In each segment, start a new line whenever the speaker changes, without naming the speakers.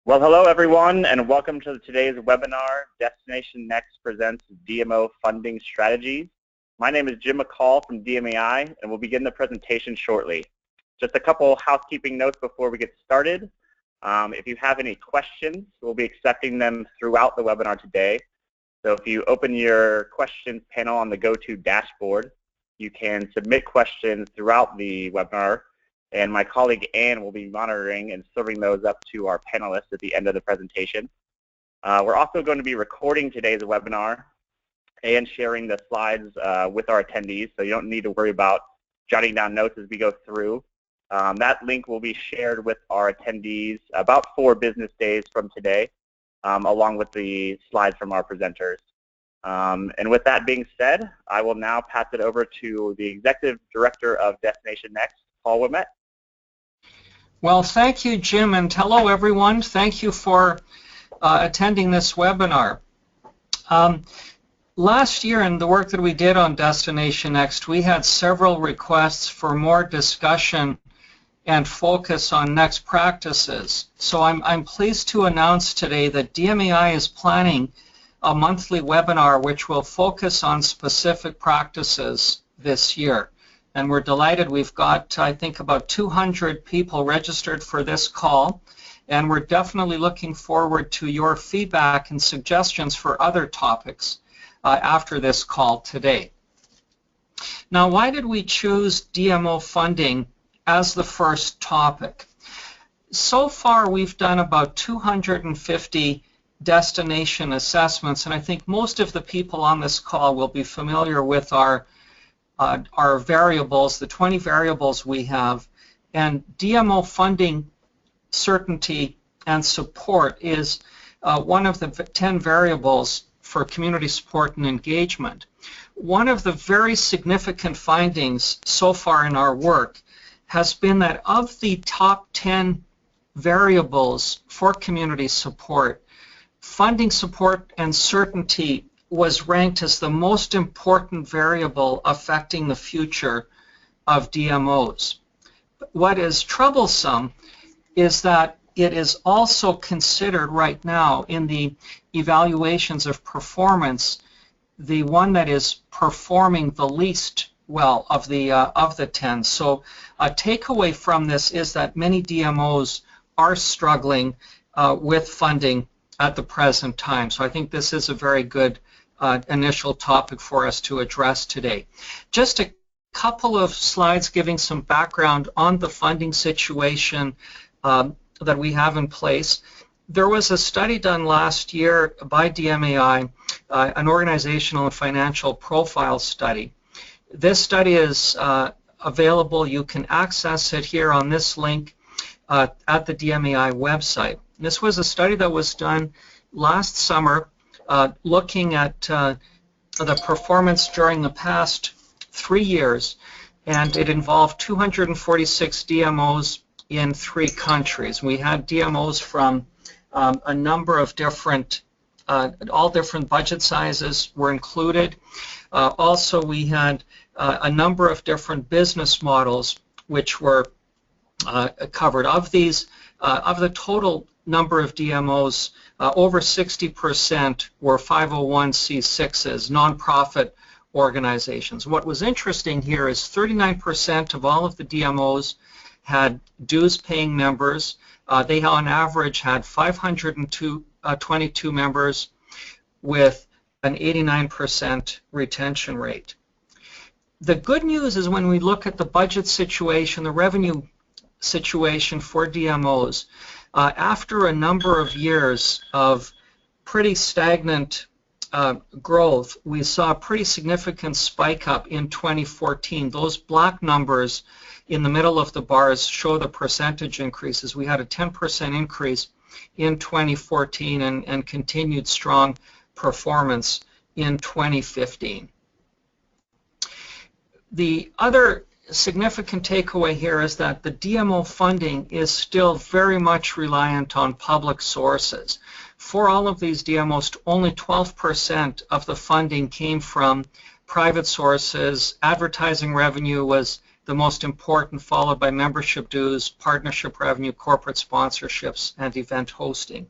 Well, hello everyone, and welcome to today's webinar, Destination Next presents DMO funding strategies. My name is Jim McCall from DMAI, and we'll begin the presentation shortly. Just a couple housekeeping notes before we get started. If you have any questions, we'll be accepting them throughout the webinar today. So if you open your questions panel on the GoTo dashboard, you can submit questions throughout the webinar, and my colleague Ann will be monitoring and serving those up to our panelists at the end of the presentation. We're also going to be recording today's webinar and sharing the slides with our attendees, so you don't need to worry about jotting down notes as we go through. That link will be shared with our attendees about 4 business days from today, along with the slides from our presenters. And with that being said, I will now pass it over to the Executive Director of Destination Next, Paul Ouimet.
Well, thank you, Jim, and hello, everyone. Thank you for attending this webinar. Last year, in the work that we did on Destination Next, we had several requests for more discussion and focus on next practices. So I'm pleased to announce today that DMAI is planning a monthly webinar which will focus on specific practices this year. And we're delighted. We've got, I think, about 200 people registered for this call, and we're definitely looking forward to your feedback and suggestions for other topics after this call today. Now, why did we choose DMO funding as the first topic? So far, we've done about 250 destination assessments, and I think most of the people on this call will be familiar with our variables, the 20 variables we have, and DMO funding certainty and support is one of the 10 variables for community support and engagement. One of the very significant findings so far in our work has been that of the top 10 variables for community support, funding support and certainty was ranked as the most important variable affecting the future of DMOs. What is troublesome is that it is also considered right now in the evaluations of performance the one that is performing the least well of the 10. So a takeaway from this is that many DMOs are struggling with funding at the present time. So I think this is a very good initial topic for us to address today. Just a couple of slides giving some background on the funding situation that we have in place. There was a study done last year by DMAI, an organizational and financial profile study. This study is available. You can access it here on this link at the DMAI website. This was a study that was done last summer looking at the performance during the past 3 years, and it involved 246 DMOs in 3 countries. We had DMOs from a number of different, all different budget sizes were included. Also, we had a number of different business models which were covered. Of these, of the total number of DMOs, over 60% were 501c6s, nonprofit organizations. What was interesting here is 39% of all of the DMOs had dues-paying members. They, on average, had 522 members with an 89% retention rate. The good news is when we look at the budget situation, the revenue situation for DMOs, after a number of years of pretty stagnant growth, we saw a pretty significant spike up in 2014. Those black numbers in the middle of the bars show the percentage increases. We had a 10% increase in 2014 and continued strong performance in 2015. The other significant takeaway here is that the DMO funding is still very much reliant on public sources. For all of these DMOs, only 12% of the funding came from private sources. Advertising revenue was the most important, followed by membership dues, partnership revenue, corporate sponsorships, and event hosting.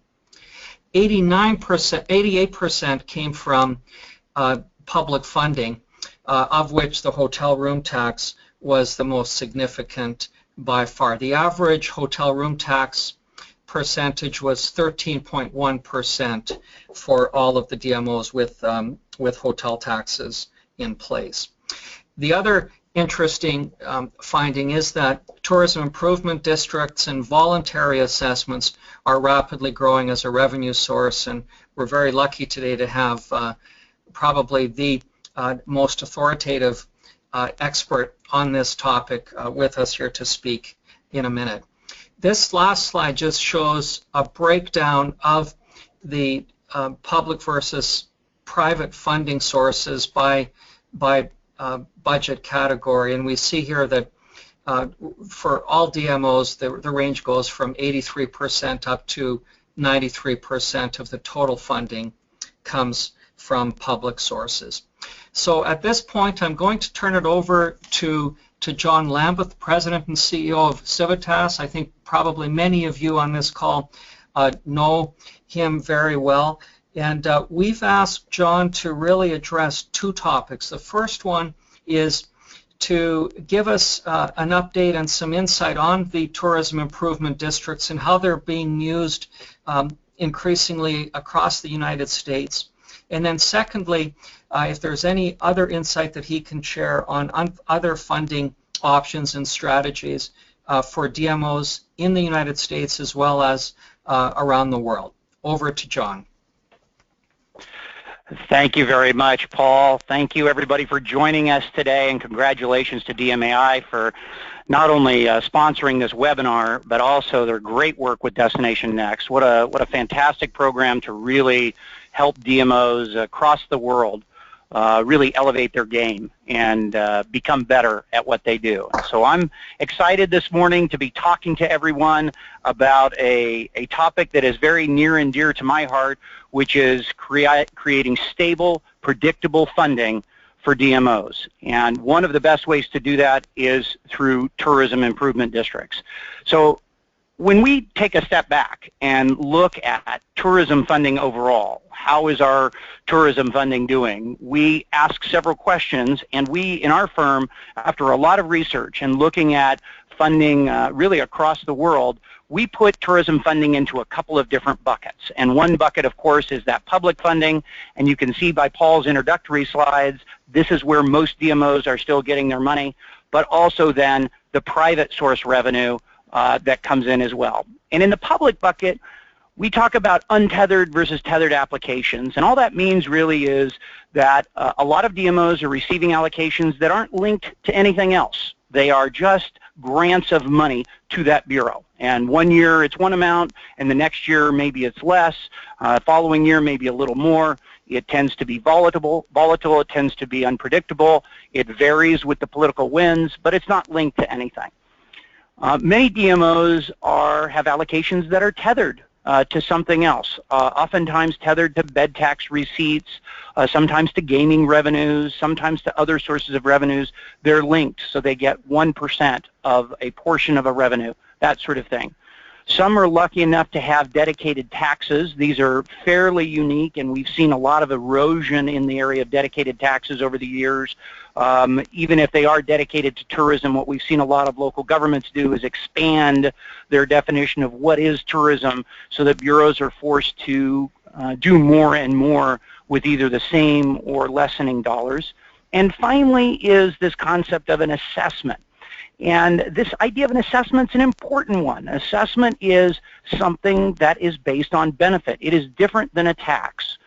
88% came from public funding, of which the hotel room tax was the most significant by far. The average hotel room tax percentage was 13.1% for all of the DMOs with hotel taxes in place. The other interesting finding is that tourism improvement districts and voluntary assessments are rapidly growing as a revenue source, and we're very lucky today to have probably the most authoritative expert on this topic with us here to speak in a minute. This last slide just shows a breakdown of the public versus private funding sources by budget category, and we see here that for all DMOs the range goes from 83% up to 93% of the total funding comes from public sources. So at this point I'm going to turn it over to John Lambeth, President and CEO of CIVITAS. I think probably many of you on this call know him very well. And we've asked John to really address two topics. The first one is to give us an update and some insight on the tourism improvement districts and how they're being used increasingly across the United States. And then secondly, if there's any other insight that he can share on other funding options and strategies for DMOs in the United States as well as around the world. Over to John.
Thank you very much, Paul. Thank you, everybody, for joining us today, and congratulations to DMAI for not only sponsoring this webinar, but also their great work with Destination Next. What a fantastic program to really help DMOs across the world really elevate their game and become better at what they do. So I'm excited this morning to be talking to everyone about a topic that is very near and dear to my heart, which is creating stable, predictable funding for DMOs. And one of the best ways to do that is through tourism improvement districts. So when we take a step back and look at tourism funding overall, how is our tourism funding doing? We ask several questions, and we, in our firm, after a lot of research and looking at funding really across the world, we put tourism funding into a couple of different buckets. And one bucket, of course, is that public funding, and you can see by Paul's introductory slides, this is where most DMOs are still getting their money, but also then the private source revenue that comes in as well. And in the public bucket, we talk about untethered versus tethered applications, and all that means really is that a lot of DMOs are receiving allocations that aren't linked to anything else. They are just grants of money to that bureau. And one year it's one amount, and the next year maybe it's less, following year maybe a little more. It tends to be volatile, it tends to be unpredictable, it varies with the political winds, but it's not linked to anything. Many DMOs have allocations that are tethered to something else, oftentimes tethered to bed tax receipts, sometimes to gaming revenues, sometimes to other sources of revenues. They're linked, so they get 1% of a portion of a revenue, that sort of thing. Some are lucky enough to have dedicated taxes. These are fairly unique, and we've seen a lot of erosion in the area of dedicated taxes over the years. Even if they are dedicated to tourism, what we've seen a lot of local governments do is expand their definition of what is tourism so that bureaus are forced to do more and more with either the same or lessening dollars. And finally is this concept of an assessment. And this idea of an assessment is an important one. An assessment is something that is based on benefit. It is different than a tax.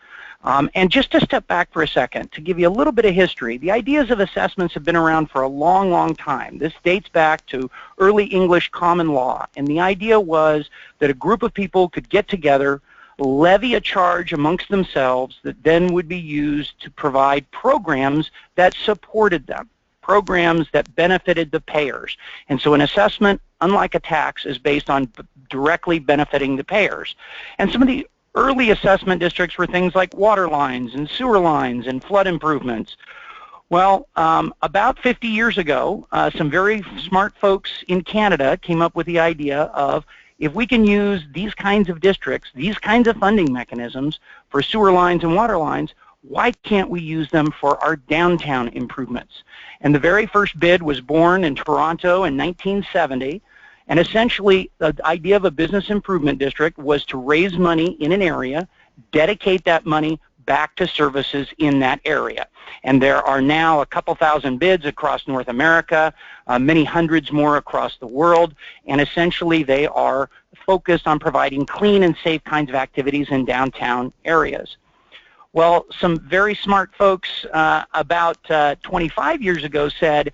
And just to step back for a second, to give you a little bit of history, the ideas of assessments have been around for a long, long time. This dates back to early English common law. And the idea was that a group of people could get together, levy a charge amongst themselves that then would be used to provide programs that supported them, programs that benefited the payers. And so an assessment, unlike a tax, is based on directly benefiting the payers. And some of the early assessment districts were things like water lines and sewer lines and flood improvements. Well, about 50 years ago, some very smart folks in Canada came up with the idea of, if we can use these kinds of districts, these kinds of funding mechanisms for sewer lines and water lines, why can't we use them for our downtown improvements? And the very first bid was born in Toronto in 1970. And essentially, the idea of a business improvement district was to raise money in an area, dedicate that money back to services in that area. And there are now a couple thousand bids across North America, many hundreds more across the world, and essentially they are focused on providing clean and safe kinds of activities in downtown areas. Well, some very smart folks about 25 years ago said,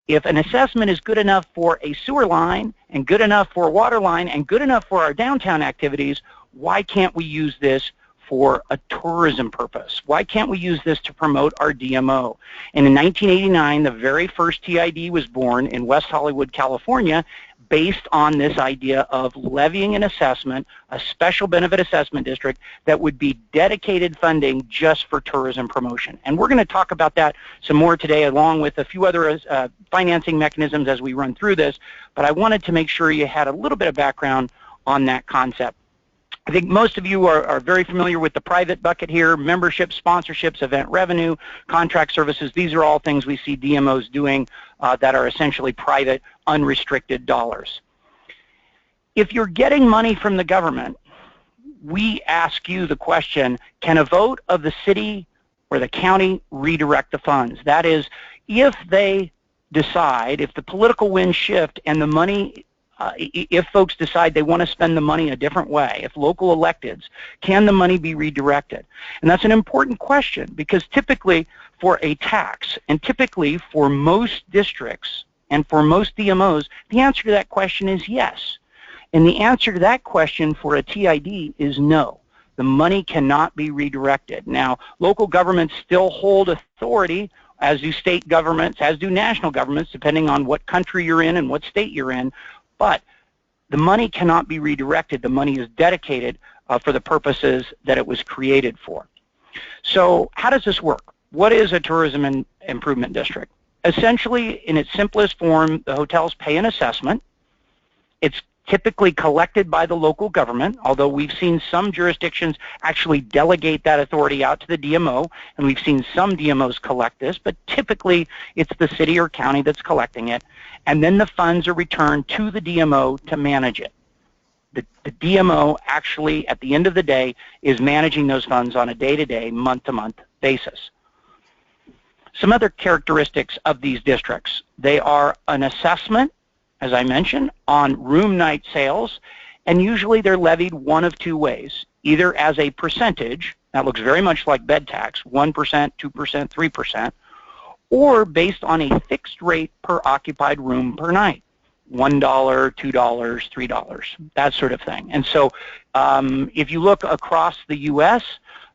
if an assessment is good enough for a sewer line and good enough for a water line and good enough for our downtown activities, why can't we use this for a tourism purpose? Why can't we use this to promote our DMO? And in 1989, the very first TID was born in West Hollywood, California, based on this idea of levying an assessment, a special benefit assessment district that would be dedicated funding just for tourism promotion. And we're going to talk about that some more today, along with a few other financing mechanisms as we run through this, but I wanted to make sure you had a little bit of background on that concept. I think most of you are very familiar with the private bucket here: membership, sponsorships, event revenue, contract services. These are all things we see DMOs doing that are essentially private, unrestricted dollars. If you're getting money from the government, we ask you the question, can a vote of the city or the county redirect the funds? That is, if they decide, if the political winds shift and the money, if folks decide they want to spend the money a different way, if local electeds, can the money be redirected? And that's an important question, because typically for a tax, and typically for most districts and for most DMOs, the answer to that question is yes. And the answer to that question for a TID is no. The money cannot be redirected. Now, local governments still hold authority, as do state governments, as do national governments, depending on what country you're in and what state you're in. But the money cannot be redirected. The money is dedicated for the purposes that it was created for. So how does this work? What is a tourism improvement district? Essentially, in its simplest form, the hotels pay an assessment. It's typically collected by the local government, although we've seen some jurisdictions actually delegate that authority out to the DMO, and we've seen some DMOs collect this, but typically it's the city or county that's collecting it, and then the funds are returned to the DMO to manage it. The DMO actually, at the end of the day, is managing those funds on a day-to-day, month-to-month basis. Some other characteristics of these districts: they are an assessment, as I mentioned, on room night sales, and usually they're levied one of two ways: either as a percentage, that looks very much like bed tax, 1%, 2%, 3%, or based on a fixed rate per occupied room per night, $1, $2, $3, that sort of thing. And so if you look across the U.S.,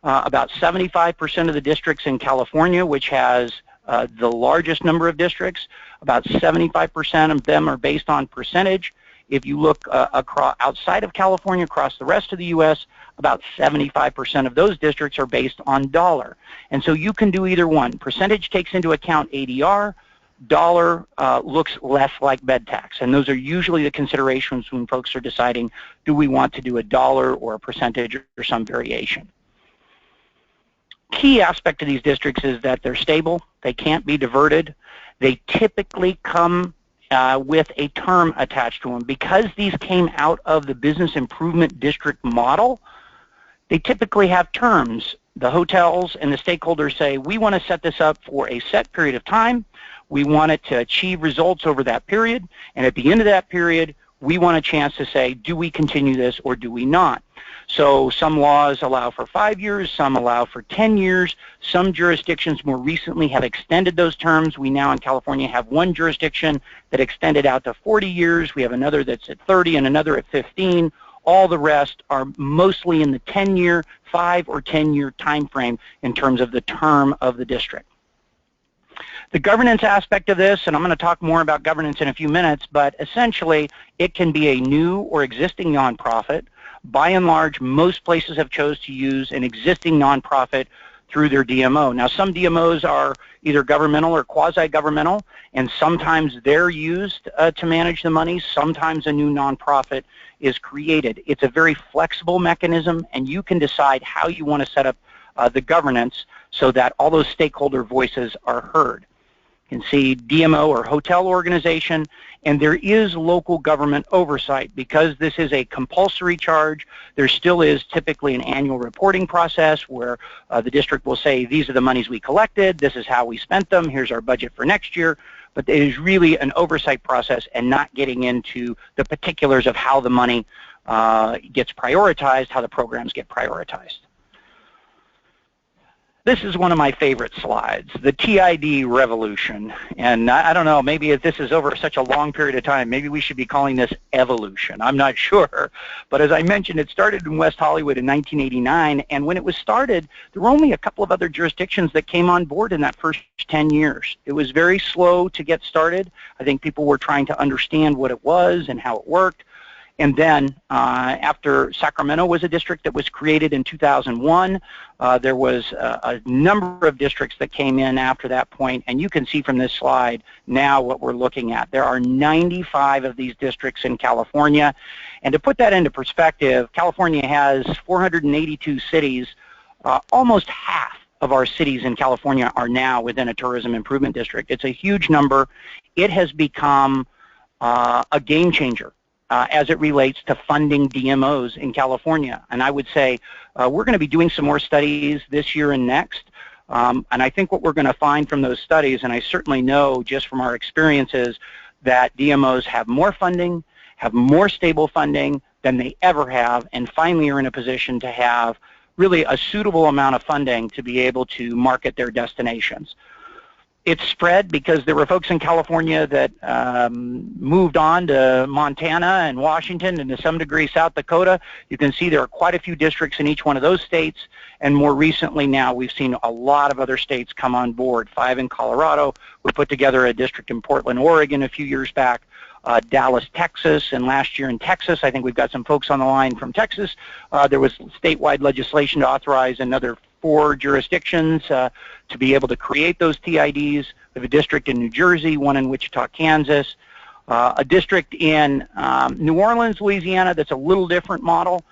about 75% of the districts in California, which has the largest number of districts, about 75% of them are based on percentage. If you look outside of California, across the rest of the U.S., about 75% of those districts are based on dollar. And so you can do either one. Percentage takes into account ADR. Dollar looks less like bed tax. And those are usually the considerations when folks are deciding, do we want to do a dollar or a percentage or some variation. Key aspect of these districts is that they're stable. They can't be diverted. They typically come with a term attached to them. Because these came out of the business improvement district model, they typically have terms. The hotels and the stakeholders say, we want to set this up for a set period of time. We want it to achieve results over that period. And at the end of that period, we want a chance to say, do we continue this or do we not? So some laws allow for 5 years, some allow for 10 years. Some jurisdictions more recently have extended those terms. We now in California have one jurisdiction that extended out to 40 years. We have another that's at 30 and another at 15. All the rest are mostly in the 10-year, 5 or 10-year time frame in terms of the term of the district. The governance aspect of this, and I'm going to talk more about governance in a few minutes, but essentially it can be a new or existing nonprofit. By and large, most places have chose to use an existing nonprofit through their DMO. Now, some DMOs are either governmental or quasi-governmental, and sometimes they're used to manage the money. Sometimes a new nonprofit is created. It's a very flexible mechanism, and you can decide how you want to set up the governance so that all those stakeholder voices are heard. You can see DMO or hotel organization, and there is local government oversight. Because this is a compulsory charge, there still is typically an annual reporting process where the district will say, these are the monies we collected, this is how we spent them, here's our budget for next year. But it is really an oversight process and not getting into the particulars of how the money gets prioritized, how the programs get prioritized. This is one of my favorite slides, the TID revolution. And I don't know, maybe if this is over such a long period of time, maybe we should be calling this evolution. I'm not sure. But as I mentioned, it started in West Hollywood in 1989. And when it was started, there were only a couple of other jurisdictions that came on board in that first 10 years. It was very slow to get started. I think people were trying to understand what it was and how it worked. And then after Sacramento was a district that was created in 2001, there was a number of districts that came in after that point, and you can see from this slide now what we're looking at. There are 95 of these districts in California, and to put that into perspective, California has 482 cities. Almost half of our cities in California are now within a tourism improvement district. It's a huge number. It has become a game changer as it relates to funding DMOs in California. And I would say we're going to be doing some more studies this year and next. And I think what we're going to find from those studies, and I certainly know just from our experiences, that DMOs have more funding, have more stable funding than they ever have, and finally are in a position to have really a suitable amount of funding to be able to market their destinations. It's spread because there were folks in California that moved on to Montana and Washington and to some degree South Dakota. You can see there are quite a few districts in each one of those states, and more recently now we've seen a lot of other states come on board. 5 in Colorado. We put together a district in Portland, Oregon a few years back. Dallas, Texas, and last year in Texas, I think we've got some folks on the line from Texas. There was statewide legislation to authorize another 4 jurisdictions to be able to create those TIDs. We have a district in New Jersey, one in Wichita, Kansas, a district in New Orleans, Louisiana that's a little different model.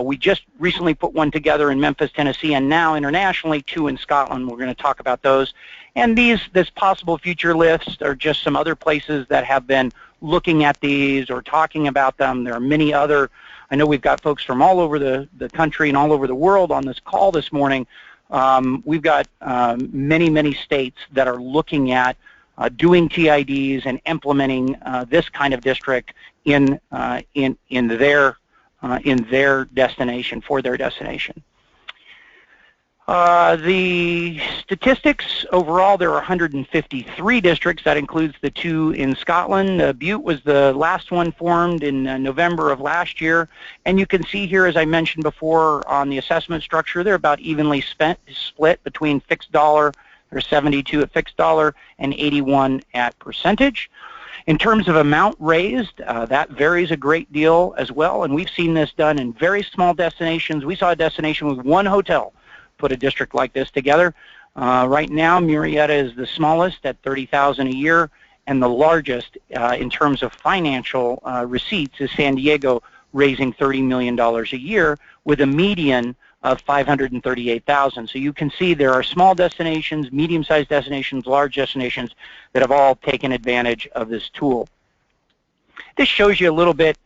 We just recently put one together in Memphis, Tennessee, and now internationally 2 in Scotland. We're going to talk about those. And this possible future list are just some other places that have been looking at these or talking about them. There are many other. I know we've got folks from all over the country and all over the world on this call this morning. We've got many, many states that are looking at doing TIDs and implementing this kind of district in their destination, for their destination. The statistics, overall, there are 153 districts. That includes the 2 in Scotland. Butte was the last one formed in November of last year. And you can see here, as I mentioned before, on the assessment structure, they're about evenly split between fixed dollar. There's 72 at fixed dollar and 81 at percentage. In terms of amount raised, that varies a great deal as well. And we've seen this done in very small destinations. We saw a destination with 1 hotel put a district like this together. Right now, Murrieta is the smallest at $30,000 a year, and the largest in terms of financial receipts is San Diego, raising $30 million a year with a median of $538,000. So you can see there are small destinations, medium-sized destinations, large destinations that have all taken advantage of this tool. This shows you a little bit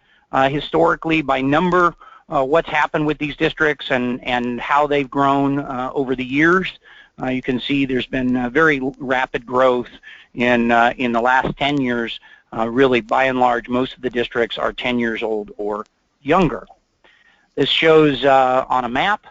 historically by number what's happened with these districts and how they've grown over the years. You can see there's been very rapid growth in the last 10 years. Really, by and large, most of the districts are 10 years old or younger. This shows on a map.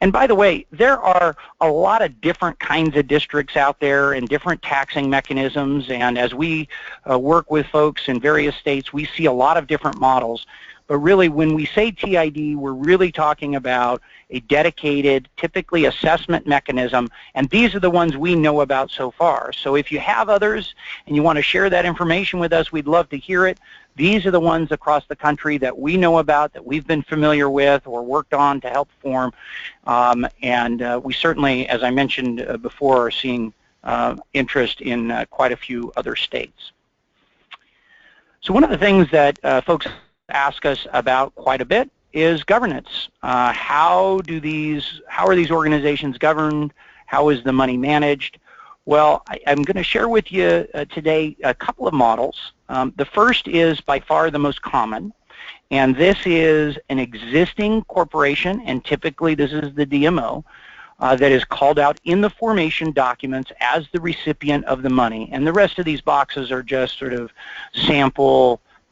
And by the way, there are a lot of different kinds of districts out there and different taxing mechanisms. And as we work with folks in various states, we see a lot of different models. But really, when we say TID, we're really talking about a dedicated, typically assessment mechanism, and these are the ones we know about so far. So if you have others and you want to share that information with us, we'd love to hear it. These are the ones across the country that we know about, that we've been familiar with or worked on to help form, and we certainly, as I mentioned before, are seeing interest in quite a few other states. So one of the things that folks ask us about quite a bit is governance. How are these organizations governed? How is the money managed? Well, I'm going to share with you today a couple of models. The first is by far the most common, and this is an existing corporation, and typically this is the DMO, that is called out in the formation documents as the recipient of the money, and the rest of these boxes are just sort of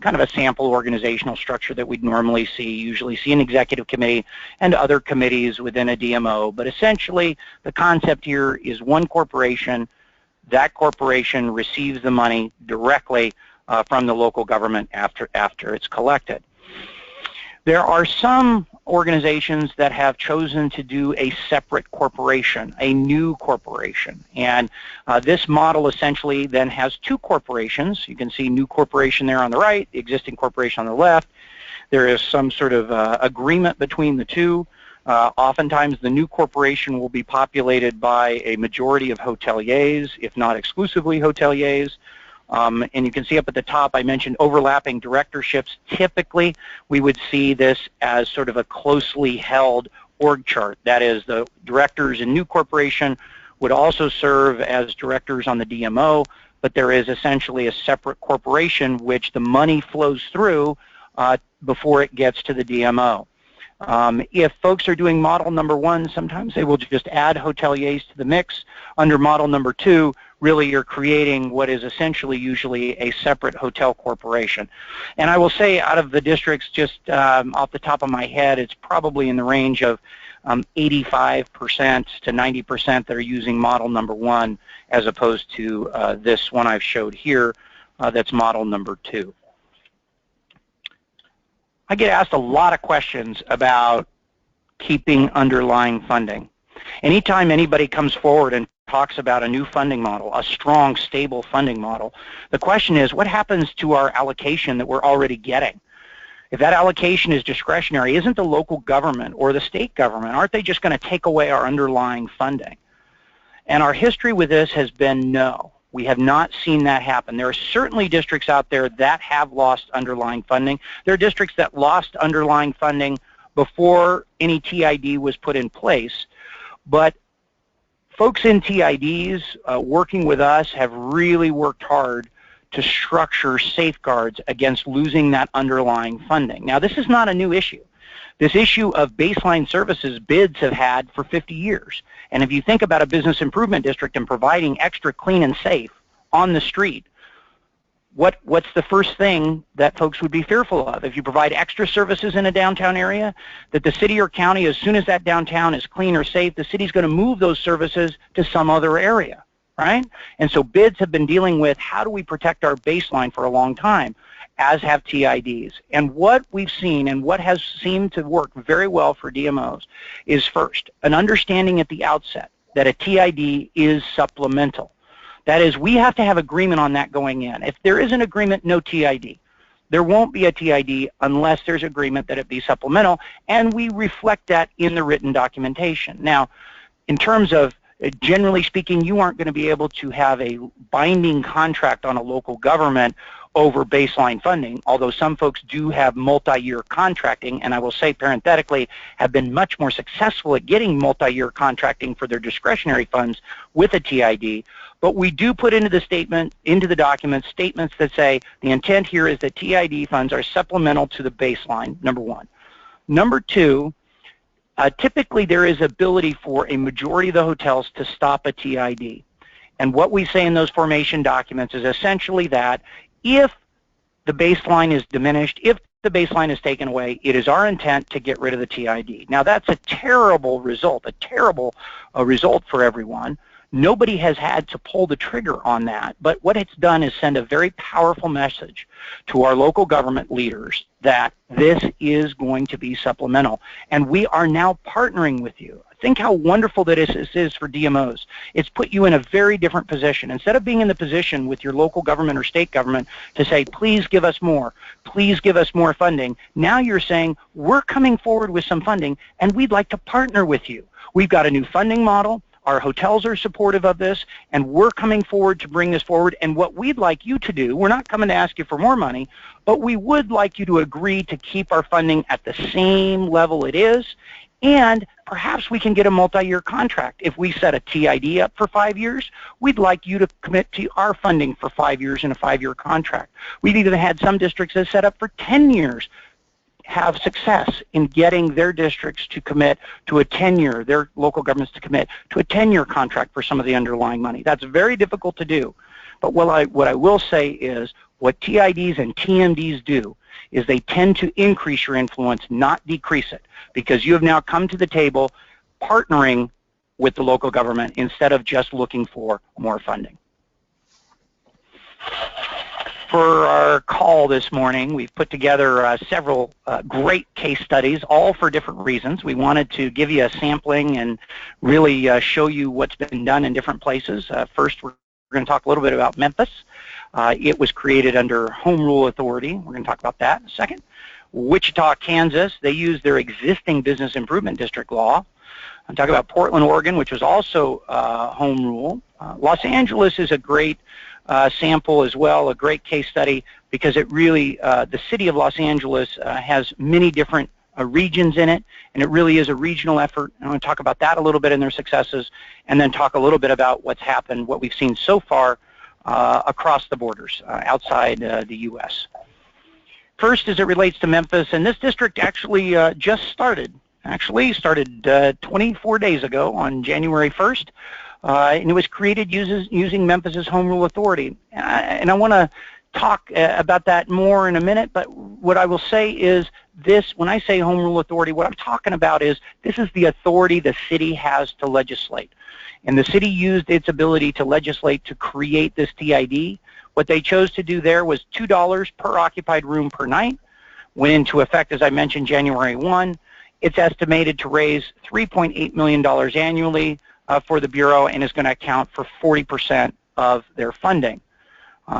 kind of a sample organizational structure that we'd normally usually see an executive committee and other committees within a DMO. But essentially, the concept here is one corporation. That corporation receives the money directly from the local government after it's collected. There are some organizations that have chosen to do a separate corporation, a new corporation, and this model essentially then has two corporations. You can see new corporation there on the right, existing corporation on the left. There is some sort of agreement between the two. Oftentimes the new corporation will be populated by a majority of hoteliers, if not exclusively hoteliers. And you can see up at the top, I mentioned overlapping directorships. Typically, we would see this as sort of a closely held org chart. That is, the directors in new corporation would also serve as directors on the DMO, but there is essentially a separate corporation which the money flows through before it gets to the DMO. If folks are doing model number one, sometimes they will just add hoteliers to the mix. Under model number two, really you're creating what is essentially usually a separate hotel corporation. And I will say out of the districts, just off the top of my head, it's probably in the range of 85% to 90% that are using model number one as opposed to this one I've showed here that's model number two. I get asked a lot of questions about keeping underlying funding. Anytime anybody comes forward and talks about a new funding model, a strong, stable funding model, the question is, what happens to our allocation that we're already getting? If that allocation is discretionary, isn't the local government or the state government, aren't they just going to take away our underlying funding? And our history with this has been no. We have not seen that happen. There are certainly districts out there that have lost underlying funding. There are districts that lost underlying funding before any TID was put in place. But folks in TIDs working with us have really worked hard to structure safeguards against losing that underlying funding. Now, this is not a new issue. This issue of baseline services bids have had for 50 years. And if you think about a business improvement district and providing extra clean and safe on the street, what's the first thing that folks would be fearful of? If you provide extra services in a downtown area, that the city or county, as soon as that downtown is clean or safe, the city's going to move those services to some other area, right? And so bids have been dealing with how do we protect our baseline for a long time, as have TIDs. And what we've seen and what has seemed to work very well for DMOs is first, an understanding at the outset that a TID is supplemental. That is, we have to have agreement on that going in. If there is an agreement, no TID. There won't be a TID unless there's agreement that it be supplemental, and we reflect that in the written documentation. Now, in terms of generally speaking, you aren't going to be able to have a binding contract on a local government over baseline funding, although some folks do have multi-year contracting, and I will say parenthetically have been much more successful at getting multi-year contracting for their discretionary funds with a TID. But we do put into the statement, into the document, statements that say the intent here is that TID funds are supplemental to the baseline, number one. Number two, typically there is ability for a majority of the hotels to stop a TID. And what we say in those formation documents is essentially that if the baseline is diminished, if the baseline is taken away, it is our intent to get rid of the TID. Now that's a terrible result for everyone. Nobody has had to pull the trigger on that, but what it's done is send a very powerful message to our local government leaders that this is going to be supplemental, and we are now partnering with you. Think how wonderful this is for DMOs. It's put you in a very different position. Instead of being in the position with your local government or state government to say, please give us more funding, now you're saying, we're coming forward with some funding, and we'd like to partner with you. We've got a new funding model. Our hotels are supportive of this, and we're coming forward to bring this forward. And what we'd like you to do, we're not coming to ask you for more money, but we would like you to agree to keep our funding at the same level it is, and perhaps we can get a multi-year contract. If we set a TID up for 5 years, we'd like you to commit to our funding for 5 years in a 5-year contract. We've even had some districts that set up for 10 years have success in getting their districts to commit to a 10-year, their local governments to commit to a 10-year contract for some of the underlying money. That's very difficult to do. But what I will say is what TIDs and TMDs do is they tend to increase your influence, not decrease it, because you have now come to the table partnering with the local government instead of just looking for more funding. For our call this morning, we've put together several great case studies, all for different reasons. We wanted to give you a sampling and really show you what's been done in different places. First, we're going to talk a little bit about Memphis. It was created under Home Rule Authority. We're going to talk about that in a second. Wichita, Kansas, they use their existing Business Improvement District law. I'm talking about Portland, Oregon, which was also Home Rule. Los Angeles is a great sample as well, a great case study, because it really, the city of Los Angeles has many different regions in it, and it really is a regional effort. I'm going to talk about that a little bit and their successes, and then talk a little bit about what's happened, what we've seen so far across the borders outside the U.S. First, as it relates to Memphis, and this district actually just started 24 days ago on January 1st, and it was created using Memphis's Home Rule Authority. And I want to talk about that more in a minute, but what I will say is this: when I say Home Rule Authority, what I'm talking about is this is the authority the city has to legislate. And the city used its ability to legislate to create this TID. What they chose to do there was $2 per occupied room per night. Went into effect, as I mentioned, January 1. It's estimated to raise $3.8 million annually for the Bureau, and is going to account for 40% of their funding.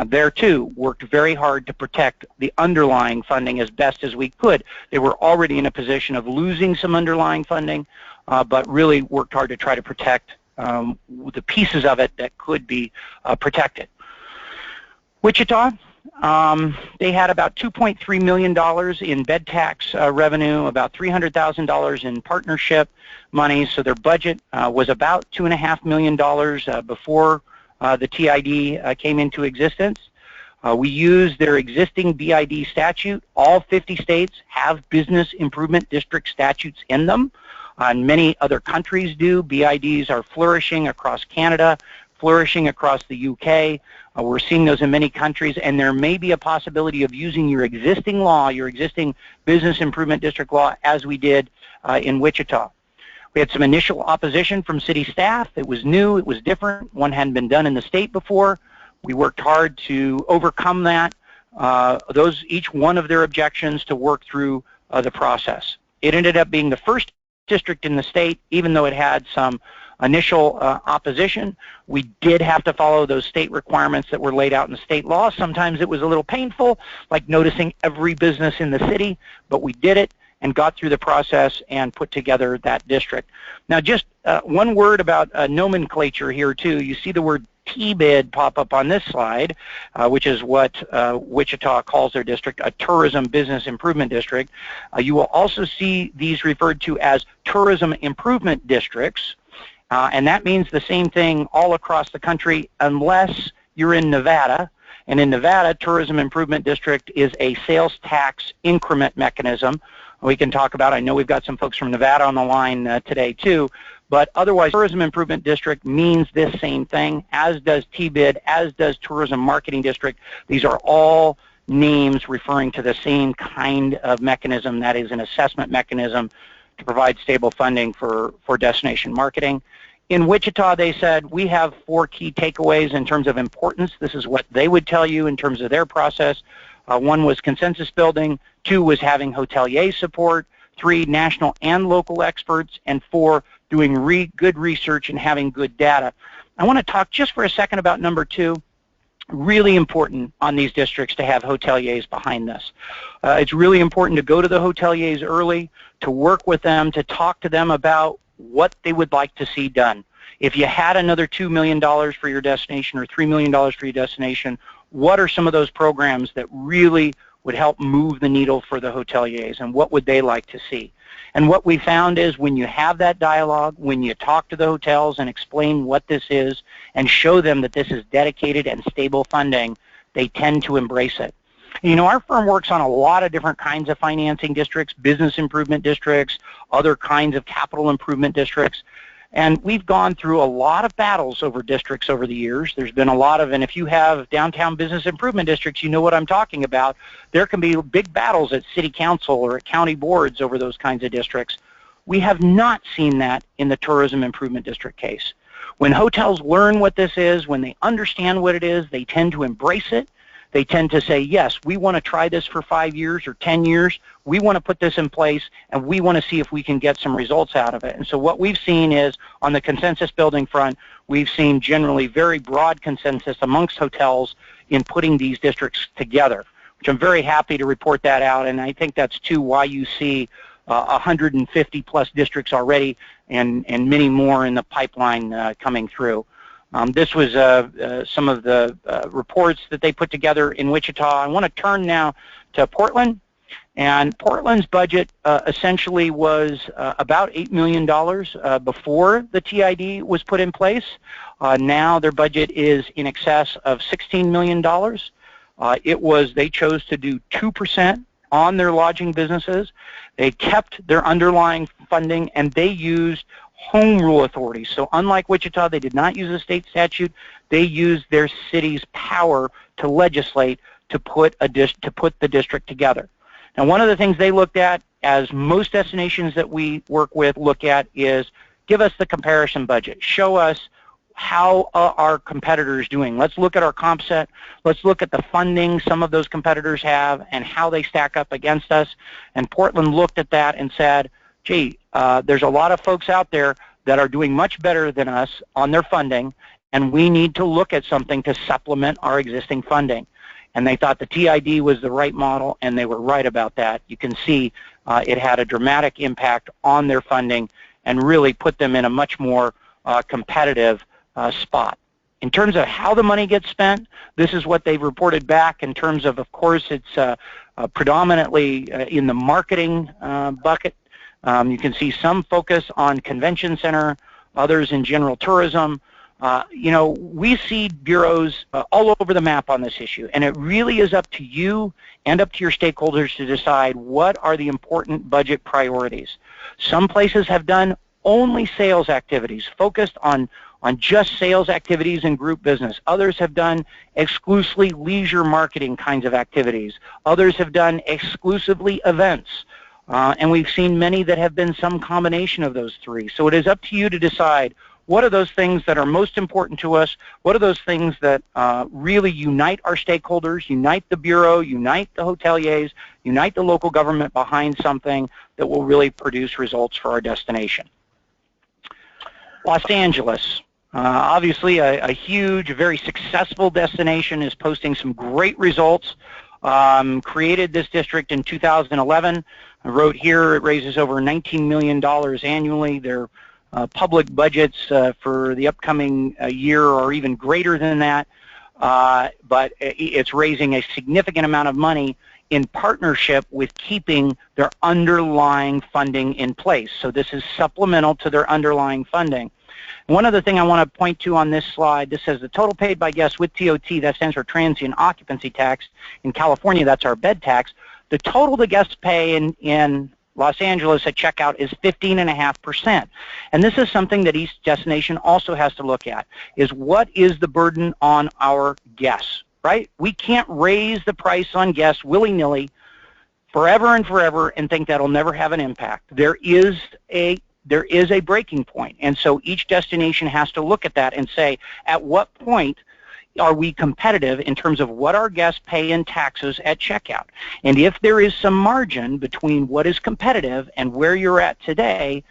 There, too, worked very hard to protect the underlying funding as best as we could. They were already in a position of losing some underlying funding, but really worked hard to try to protect the pieces of it that could be protected. Wichita, they had about $2.3 million in bed tax revenue, about $300,000 in partnership money, so their budget was about $2.5 million before the TID came into existence. We used their existing BID statute. All 50 states have Business Improvement District statutes in them. Many other countries do. BIDs are flourishing across Canada, flourishing across the UK. We're seeing those in many countries, and there may be a possibility of using your existing law, your existing Business Improvement District law, as we did in Wichita. We had some initial opposition from city staff. It was new, it was different, one hadn't been done in the state before. We worked hard to overcome that, each one of their objections, to work through the process. It ended up being the first district in the state, even though it had some initial opposition. We did have to follow those state requirements that were laid out in the state law. Sometimes it was a little painful, like noticing every business in the city, but we did it and got through the process and put together that district. Now, just one word about nomenclature here, too. You see the word TBID pop up on this slide, which is what Wichita calls their district, a Tourism Business Improvement District. You will also see these referred to as Tourism Improvement Districts, and that means the same thing all across the country unless you're in Nevada. And in Nevada, Tourism Improvement District is a sales tax increment mechanism. We can talk about, I know we've got some folks from Nevada on the line today too, but otherwise Tourism Improvement District means this same thing, as does TBID, as does Tourism Marketing District. These are all names referring to the same kind of mechanism, that is an assessment mechanism to provide stable funding for destination marketing. In Wichita, they said, we have 4 key takeaways in terms of importance. This is what they would tell you in terms of their process. 1 was consensus building, 2 was having hotelier support, 3, national and local experts, and 4, doing good research and having good data. I want to talk just for a second about number 2. Really important on these districts to have hoteliers behind this. It's really important to go to the hoteliers early, to work with them, to talk to them about what they would like to see done. If you had another $2 million for your destination or $3 million for your destination, what are some of those programs that really would help move the needle for the hoteliers, and what would they like to see? And what we found is when you have that dialogue, when you talk to the hotels and explain what this is and show them that this is dedicated and stable funding, they tend to embrace it. You know, our firm works on a lot of different kinds of financing districts, business improvement districts, other kinds of capital improvement districts. And we've gone through a lot of battles over districts over the years. There's been a lot of, and if you have downtown business improvement districts, you know what I'm talking about. There can be big battles at city council or at county boards over those kinds of districts. We have not seen that in the tourism improvement district case. When hotels learn what this is, when they understand what it is, they tend to embrace it. They tend to say, yes, we want to try this for 5 years or 10 years. We want to put this in place, and we want to see if we can get some results out of it. And so what we've seen is, on the consensus building front, we've seen generally very broad consensus amongst hotels in putting these districts together, which I'm very happy to report that out. And I think that's, too, why you see 150-plus districts already and many more in the pipeline coming through. This was some of the reports that they put together in Wichita. I want to turn now to Portland. And Portland's budget essentially was about $8 million before the TID was put in place. Now their budget is in excess of $16 million. They chose to do 2% on their lodging businesses. They kept their underlying funding, and they used home rule authorities. So unlike Wichita, they did not use a state statute. They used their city's power to legislate to put the district together. Now, one of the things they looked at, as most destinations that we work with look at, is give us the comparison budget. Show us how our competitors doing. Let's look at our comp set. Let's look at the funding some of those competitors have and how they stack up against us. And Portland looked at that and said, gee, there's a lot of folks out there that are doing much better than us on their funding, and we need to look at something to supplement our existing funding. And they thought the TID was the right model, and they were right about that. You can see it had a dramatic impact on their funding and really put them in a much more competitive spot. In terms of how the money gets spent, this is what they've reported back in terms of course, it's predominantly in the marketing bucket. You can see some focus on convention center, others in general tourism. You know, we see bureaus all over the map on this issue, and it really is up to you and up to your stakeholders to decide what are the important budget priorities. Some places have done only sales activities, focused on just sales activities and group business. Others have done exclusively leisure marketing kinds of activities. Others have done exclusively events. And we've seen many that have been some combination of those three. So it is up to you to decide what are those things that are most important to us, what are those things that really unite our stakeholders, unite the Bureau, unite the hoteliers, unite the local government behind something that will really produce results for our destination. Los Angeles, obviously a huge, very successful destination, is posting some great results. Created this district in 2011. I wrote here it raises over $19 million annually. Their public budgets for the upcoming year are even greater than that, but it's raising a significant amount of money in partnership with keeping their underlying funding in place. So this is supplemental to their underlying funding. One other thing I want to point to on this slide, this says the total paid by guests with TOT, that stands for transient occupancy tax. In California, that's our bed tax. The total the guests pay in Los Angeles at checkout is 15.5%. And this is something that each destination also has to look at, is what is the burden on our guests, right? We can't raise the price on guests willy-nilly forever and forever and think that'll never have an impact. There is a there is a breaking point. And so each destination has to look at that and say, at what point are we competitive in terms of what our guests pay in taxes at checkout? And if there is some margin between what is competitive and where you're at today,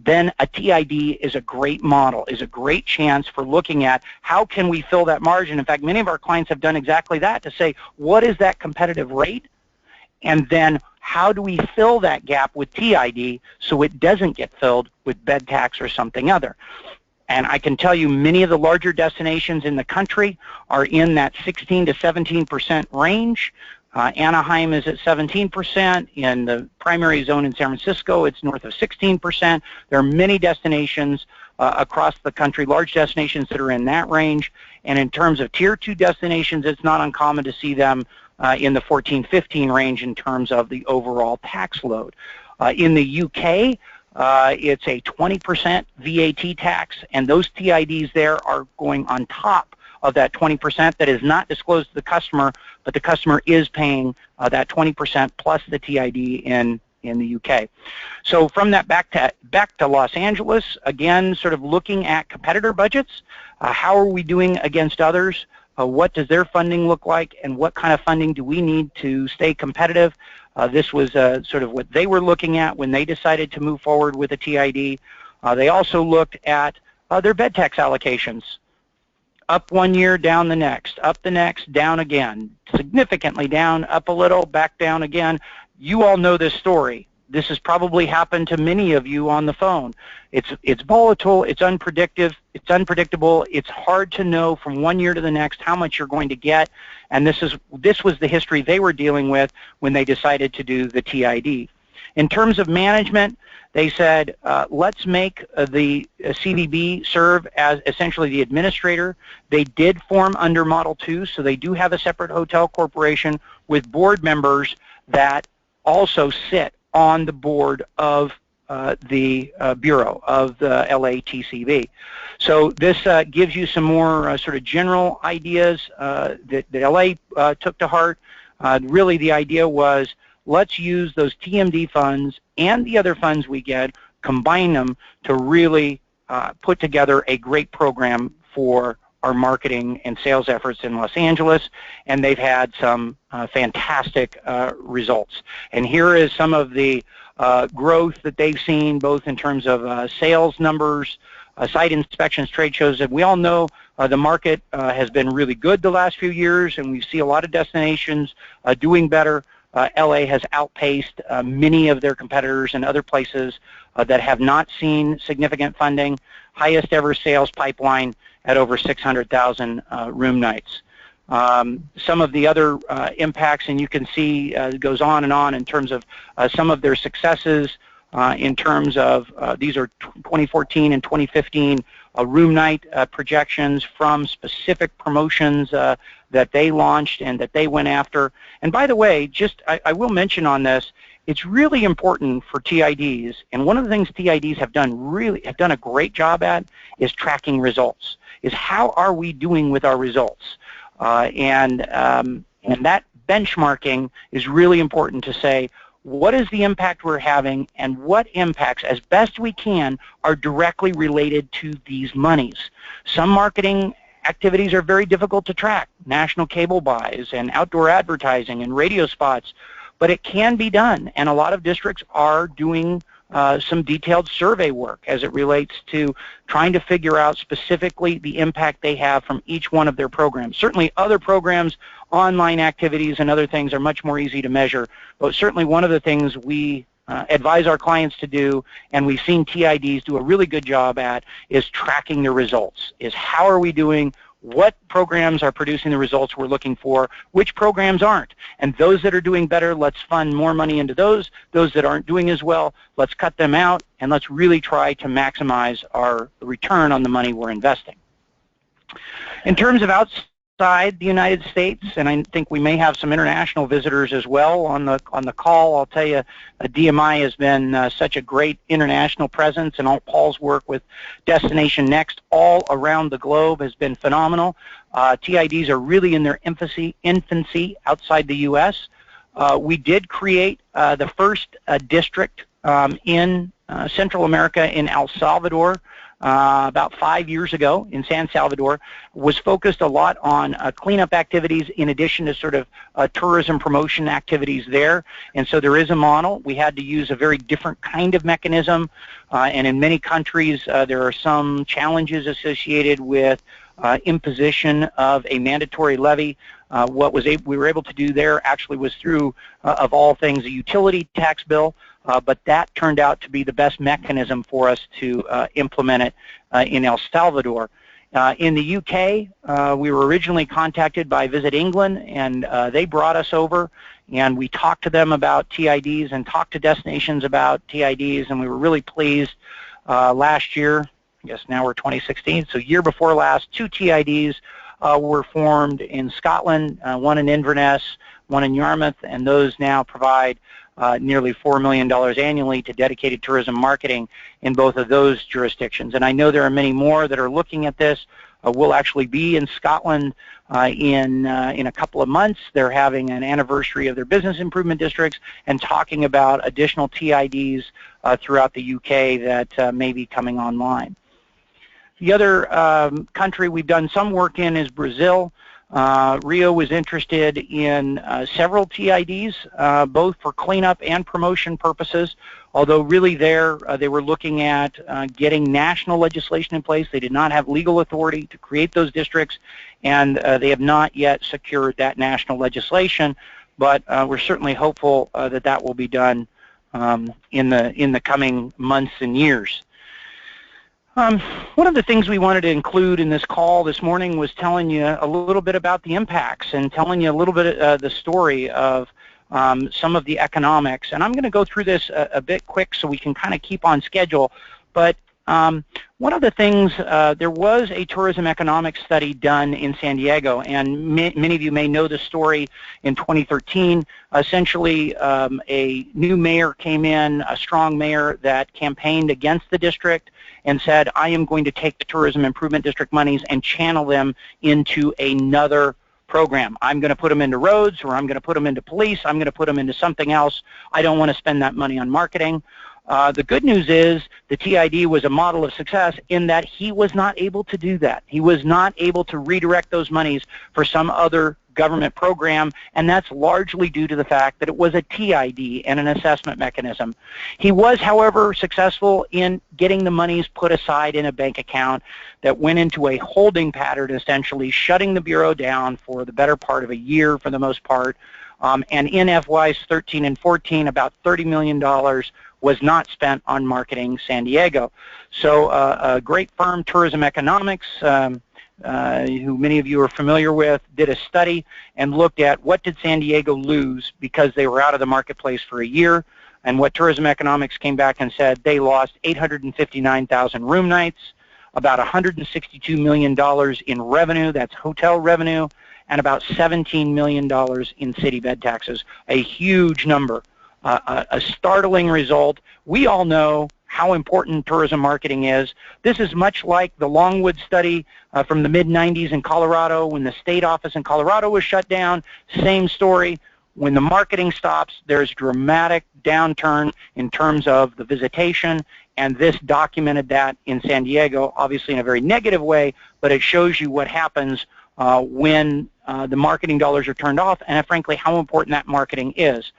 then a TID is a great model, is a great chance for looking at how can we fill that margin. In fact, many of our clients have done exactly that, to say, what is that competitive rate? And then how do we fill that gap with TID so it doesn't get filled with bed tax or something other? And I can tell you many of the larger destinations in the country are in that 16 to 17% range. Anaheim is at 17%. In the primary zone in San Francisco, it's north of 16%. There are many destinations across the country, large destinations that are in that range. And in terms of Tier 2 destinations, it's not uncommon to see them in the 14, 15 range in terms of the overall tax load. In the UK, it's a 20% VAT tax, and those TIDs there are going on top of that 20% that is not disclosed to the customer, but the customer is paying that 20% plus the TID in the UK. So from that back to Los Angeles, again, sort of looking at competitor budgets. How are we doing against others? What does their funding look like, and what kind of funding do we need to stay competitive? This was sort of what they were looking at when they decided to move forward with a TID. They also looked at their bed tax allocations. Up one year, down the next, up the next, down again, significantly down, up a little, back down again. You all know this story. This has probably happened to many of you on the phone. It's volatile, it's unpredictable, it's hard to know from one year to the next how much you're going to get, and this was the history they were dealing with when they decided to do the TID. In terms of management, they said, let's make the CVB serve as essentially the administrator. They did form under Model 2, so they do have a separate hotel corporation with board members that also sit on the board of the Bureau of the LATCB. So this gives you some more sort of general ideas that LA took to heart. Really the idea was, let's use those TMD funds and the other funds we get, combine them to really put together a great program for our marketing and sales efforts in Los Angeles, and they've had some fantastic results. And here is some of the growth that they've seen, both in terms of sales numbers, site inspections, trade shows. And we all know the market has been really good the last few years, and we see a lot of destinations doing better. LA has outpaced many of their competitors in other places that have not seen significant funding. Highest ever sales pipeline at over 600,000 room nights. Some of the other impacts, and you can see it goes on and on in terms of some of their successes in terms of these are 2014 and 2015 room night projections from specific promotions that they launched and that they went after. And by the way, I will mention on this, it's really important for TIDs, and one of the things TIDs have done a great job at is tracking results, is how are we doing with our results. And that benchmarking is really important to say, what is the impact we're having, and what impacts, as best we can, are directly related to these monies. Some marketing activities are very difficult to track, national cable buys and outdoor advertising and radio spots, but it can be done, and a lot of districts are doing some detailed survey work as it relates to trying to figure out specifically the impact they have from each one of their programs. Certainly other programs, online activities and other things are much more easy to measure, but certainly one of the things we advise our clients to do, and we've seen TIDs do a really good job at, is tracking their results, is how are we doing, what programs are producing the results we're looking for, which programs aren't. And those that are doing better, let's fund more money into those. Those that aren't doing as well, let's cut them out, and let's really try to maximize our return on the money we're investing. In terms of outside the United States, and I think we may have some international visitors as well on the call, I'll tell you, DMI has been such a great international presence, and all Paul's work with Destination Next all around the globe has been phenomenal. TIDs are really in their infancy outside the U.S. We did create the first district in Central America, in El Salvador, about 5 years ago in San Salvador, was focused a lot on cleanup activities in addition to sort of tourism promotion activities there. And so there is a model. We had to use a very different kind of mechanism, and in many countries there are some challenges associated with imposition of a mandatory levy. What we were able to do there actually was through, of all things, a utility tax bill, but that turned out to be the best mechanism for us to implement it in El Salvador. In the UK, we were originally contacted by Visit England, and they brought us over, and we talked to them about TIDs and talked to destinations about TIDs, and we were really pleased. Last year, I guess now we're 2016, so year before last, 2 TIDs were formed in Scotland, one in Inverness, one in Yarmouth, and those now provide nearly $4 million annually to dedicated tourism marketing in both of those jurisdictions. And I know there are many more that are looking at this. We'll actually be in Scotland in a couple of months. They're having an anniversary of their business improvement districts and talking about additional TIDs throughout the UK that may be coming online. The other country we've done some work in is Brazil. Rio was interested in several TIDs, both for cleanup and promotion purposes, although really there they were looking at getting national legislation in place. They did not have legal authority to create those districts, and they have not yet secured that national legislation, but we're certainly hopeful that that will be done in the coming months and years. One of the things we wanted to include in this call this morning was telling you a little bit about the impacts and telling you a little bit of the story of some of the economics. And I'm going to go through this a bit quick so we can kind of keep on schedule. But one of the things, there was a tourism economics study done in San Diego, and many of you may know the story. In 2013, essentially a new mayor came in, a strong mayor that campaigned against the district and said, I am going to take the tourism improvement district monies and channel them into another program. I'm going to put them into roads, or I'm going to put them into police, I'm going to put them into something else. I don't want to spend that money on marketing. The good news is the TID was a model of success in that he was not able to do that. He was not able to redirect those monies for some other government program, and that's largely due to the fact that it was a TID and an assessment mechanism. He was, however, successful in getting the monies put aside in a bank account that went into a holding pattern, essentially shutting the Bureau down for the better part of a year for the most part. And in FYs 13 and 14, about $30 million was not spent on marketing San Diego. So a great firm, Tourism Economics, who many of you are familiar with, did a study and looked at what did San Diego lose because they were out of the marketplace for a year. And what Tourism Economics came back and said, they lost 859,000 room nights, about $162 million in revenue, that's hotel revenue, and about $17 million in city bed taxes, a huge number, a startling result. We all know how important tourism marketing is. This is much like the Longwood study from the mid-90s in Colorado when the state office in Colorado was shut down. Same story. When the marketing stops, there's dramatic downturn in terms of the visitation, and this documented that in San Diego, obviously in a very negative way, but it shows you what happens when the marketing dollars are turned off, and frankly how important that marketing is.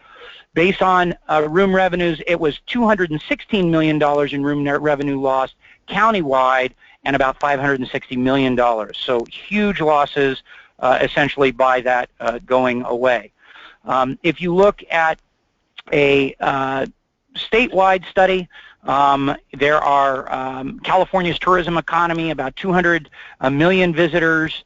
Based on room revenues, it was $216 million in room revenue lost countywide, and about $560 million. So huge losses essentially by that going away. If you look at a statewide study, there are California's tourism economy, about 200 million visitors.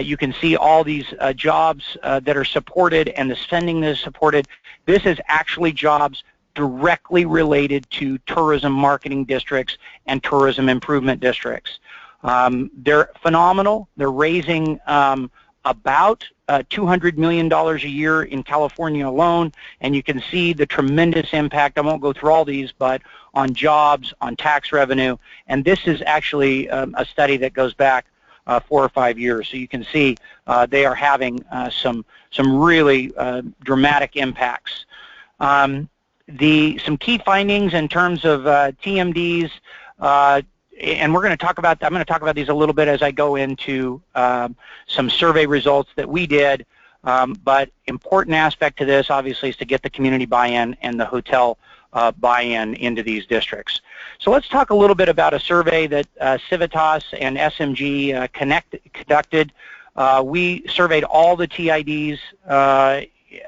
You can see all these jobs that are supported and the spending that is supported. This is actually jobs directly related to tourism marketing districts and tourism improvement districts. They're phenomenal. They're raising about $200 million a year in California alone, and you can see the tremendous impact. I won't go through all these, but on jobs, on tax revenue, and this is actually a study that goes back 4 or 5 years. So you can see they are having some really dramatic impacts. Some key findings in terms of TMDs, and we're going to talk about. I'm going to talk about these a little bit as I go into some survey results that we did. But important aspect to this, obviously, is to get the community buy-in and the hotel buy-in into these districts. So let's talk a little bit about a survey that CIVITAS and SMG conducted. We surveyed all the TIDs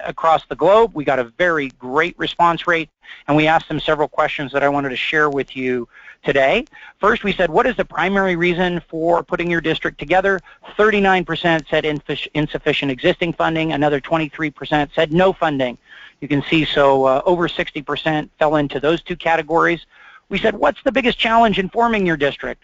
across the globe. We got a very great response rate, and we asked them several questions that I wanted to share with you today. First, we said, what is the primary reason for putting your district together? 39% said insufficient existing funding. Another 23% said no funding. You can see, so over 60% fell into those two categories. We said, what's the biggest challenge in forming your district?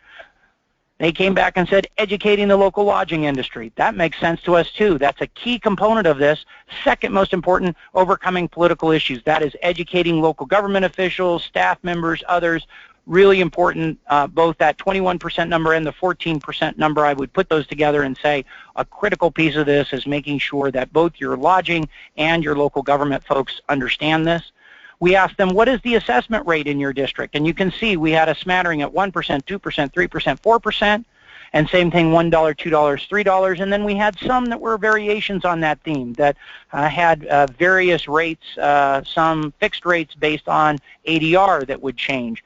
They came back and said, educating the local lodging industry. That makes sense to us too. That's a key component of this. Second most important, overcoming political issues. That is educating local government officials, staff members, others. Really important, both that 21% number and the 14% number. I would put those together and say a critical piece of this is making sure that both your lodging and your local government folks understand this. We asked them, what is the assessment rate in your district? And you can see we had a smattering at 1%, 2%, 3%, 4%, and same thing, $1, $2, $3. And then we had some that were variations on that theme that had various rates, some fixed rates based on ADR that would change.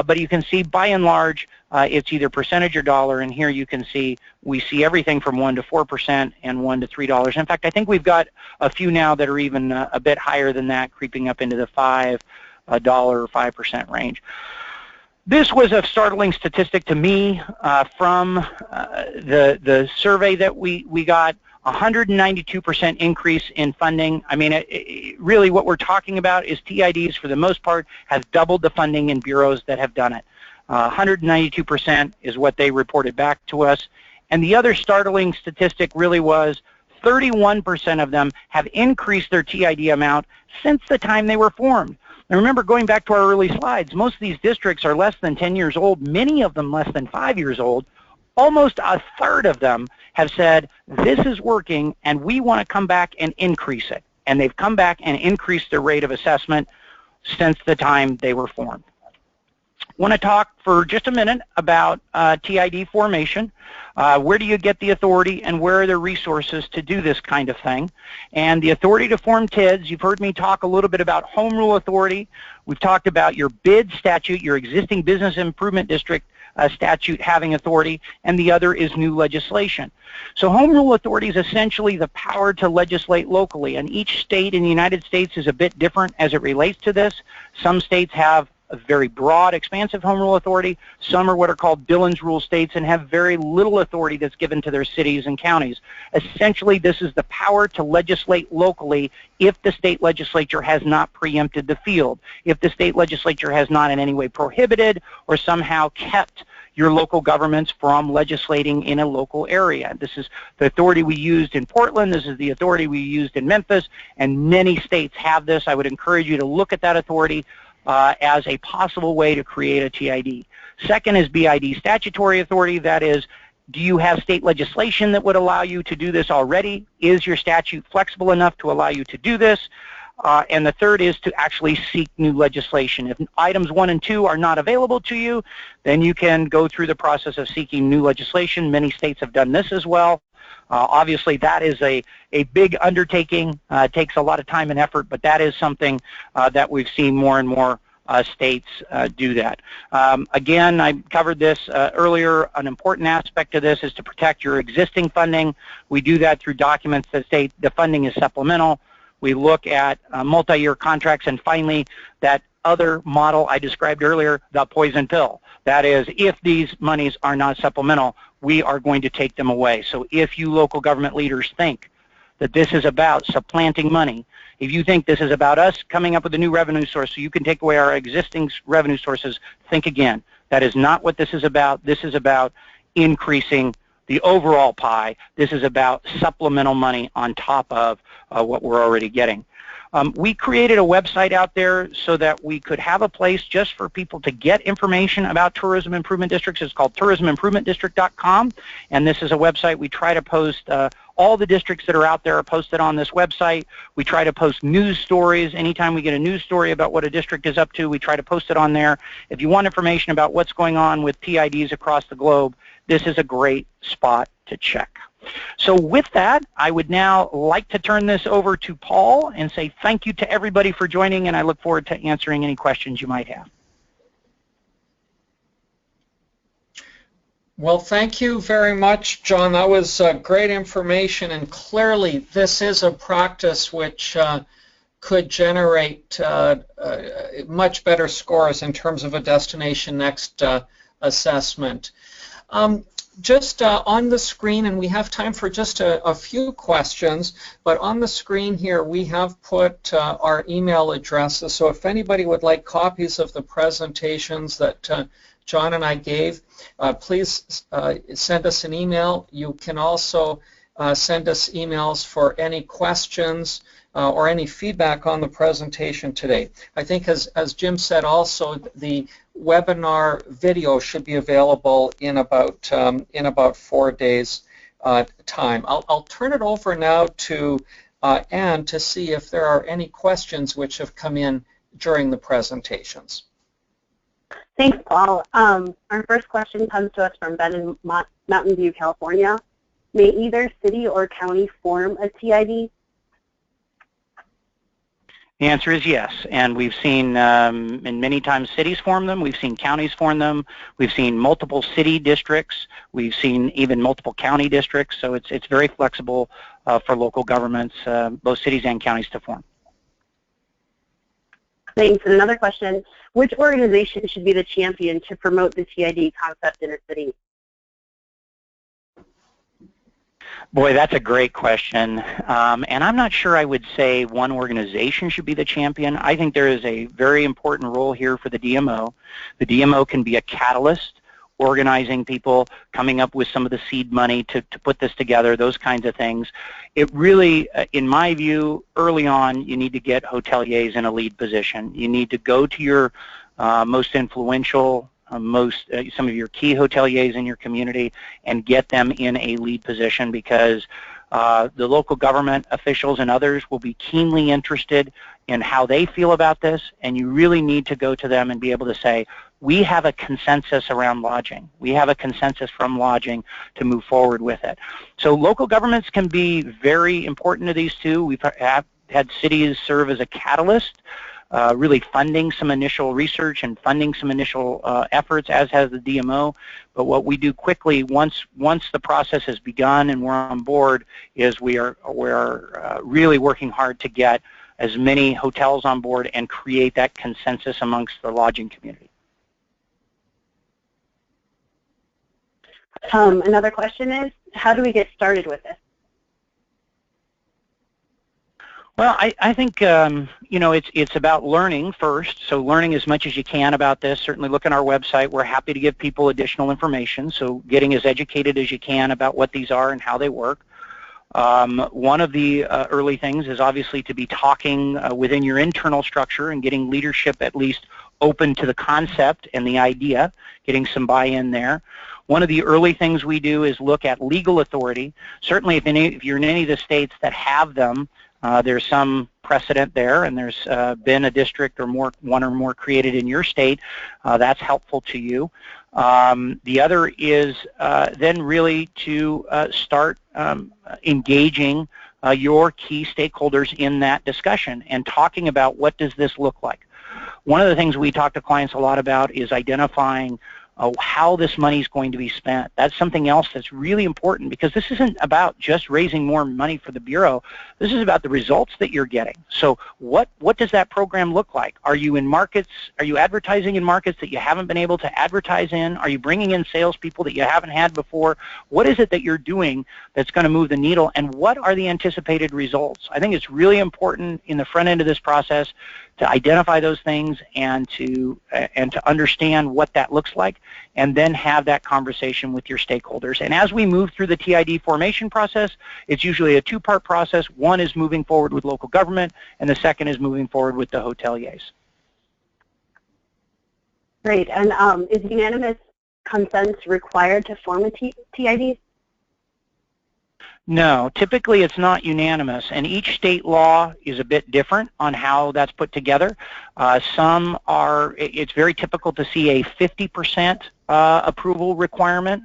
But you can see, by and large, it's either percentage or dollar, and here you can see we see everything from 1 to 4% and $1 to $3. In fact, I think we've got a few now that are even a bit higher than that, creeping up into the $5 or 5% range. This was a startling statistic to me from the survey that we got. 192% increase in funding. I mean, really what we're talking about is TIDs, for the most part, have doubled the funding in bureaus that have done it. 192% is what they reported back to us. And the other startling statistic really was 31% of them have increased their TID amount since the time they were formed. Now remember, going back to our early slides, most of these districts are less than 10 years old, many of them less than 5 years old. Almost a third of them have said, this is working and we want to come back and increase it. And they've come back and increased their rate of assessment since the time they were formed. I want to talk for just a minute about TID formation. Where do you get the authority and where are the resources to do this kind of thing? And the authority to form TIDs, you've heard me talk a little bit about home rule authority. We've talked about your BID statute, your existing business improvement district statute having authority, and the other is new legislation. So home rule authority is essentially the power to legislate locally, and each state in the United States is a bit different as it relates to this. Some states have a very broad, expansive home rule authority. Some are what are called Dillon's rule states and have very little authority that's given to their cities and counties. Essentially, this is the power to legislate locally if the state legislature has not preempted the field, if the state legislature has not in any way prohibited or somehow kept your local governments from legislating in a local area. This is the authority we used in Portland. This is the authority we used in Memphis, and many states have this. I would encourage you to look at that authority as a possible way to create a TID. Second is BID statutory authority. That is, do you have state legislation that would allow you to do this already? Is your statute flexible enough to allow you to do this? And the third is to actually seek new legislation. If items 1 and 2 are not available to you, then you can go through the process of seeking new legislation. Many states have done this as well. Obviously, that is a big undertaking. It takes a lot of time and effort, but that is something that we've seen more and more states do that. Again, I covered this earlier. An important aspect of this is to protect your existing funding. We do that through documents that state the funding is supplemental. We look at multi-year contracts, and finally, that other model I described earlier, the poison pill. That is, if these monies are not supplemental, we are going to take them away. So if you local government leaders think that this is about supplanting money, if you think this is about us coming up with a new revenue source so you can take away our existing revenue sources, think again. That is not what this is about. This is about increasing the overall pie. This is about supplemental money on top of what we're already getting. We created a website out there so that we could have a place just for people to get information about tourism improvement districts. It's called tourismimprovementdistrict.com, and this is a website we try to post all the districts that are out there are posted on this website. We try to post news stories. Anytime we get a news story about what a district is up to, we try to post it on there. If you want information about what's going on with TIDs across the globe, this is a great spot to check. So with that, I would now like to turn this over to Paul and say thank you to everybody for joining, and I look forward to answering any questions you might have.
Well, thank you very much, John. That was great information, and clearly this is a practice which could generate much better scores in terms of a Destination Next assessment. Just on the screen, and we have time for just a few questions, but on the screen here we have put our email addresses, so if anybody would like copies of the presentations that John and I gave, please send us an email. You can also send us emails for any questions or any feedback on the presentation today. I think as Jim said also, the webinar video should be available in about 4 days time. I'll turn it over now to Anne to see if there are any questions which have come in during the presentations.
Thanks, Paul. Our first question comes to us from Ben in Mountain View, California. May either city or county form a TID?
The answer is yes, and we've seen, and many times cities form them, we've seen counties form them, we've seen multiple city districts, we've seen even multiple county districts, so it's very flexible for local governments, both cities and counties, to form.
Thanks. And another question, which organization should be the champion to promote the TID concept in a city?
Boy, that's a great question, and I'm not sure I would say one organization should be the champion. I think there is a very important role here for the DMO. The DMO can be a catalyst, organizing people, coming up with some of the seed money to put this together, those kinds of things. It really, in my view, early on, you need to get hoteliers in a lead position. You need to go to your most influential, some of your key hoteliers in your community and get them in a lead position, because the local government officials and others will be keenly interested in how they feel about this, and you really need to go to them and be able to say, we have a consensus around lodging. We have a consensus from lodging to move forward with it. So local governments can be very important to these two. We've had cities serve as a catalyst, really funding some initial research and funding some initial efforts, as has the DMO. But what we do quickly, once the process has begun and we're on board, is we're really working hard to get as many hotels on board and create that consensus amongst the lodging community.
Another question is, how do we get started with this?
Well, I think it's about learning first. So learning as much as you can about this. Certainly look on our website. We're happy to give people additional information. So getting as educated as you can about what these are and how they work. One of the early things is obviously to be talking within your internal structure and getting leadership at least open to the concept and the idea, getting some buy-in there. One of the early things we do is look at legal authority. Certainly if you're in any of the states that have them, there's some precedent there, and there's been a district or one or more created in your state. That's helpful to you. The other is then really to start engaging your key stakeholders in that discussion and talking about what does this look like. One of the things we talk to clients a lot about is identifying how this money is going to be spent. That's something else that's really important, because this isn't about just raising more money for the Bureau. This is about the results that you're getting. So what does that program look like? Are you in markets? Are you advertising in markets that you haven't been able to advertise in? Are you bringing in salespeople that you haven't had before? What is it that you're doing that's going to move the needle, and what are the anticipated results? I think it's really important in the front end of this process to identify those things and to understand what that looks like, and then have that conversation with your stakeholders. And as we move through the TID formation process, it's usually a two-part process. One is moving forward with local government, and the second is moving forward with the hoteliers.
Great. And is unanimous consent required to form a TID?
No, typically it's not unanimous, and each state law is a bit different on how that's put together. Some are, it's very typical to see a 50% approval requirement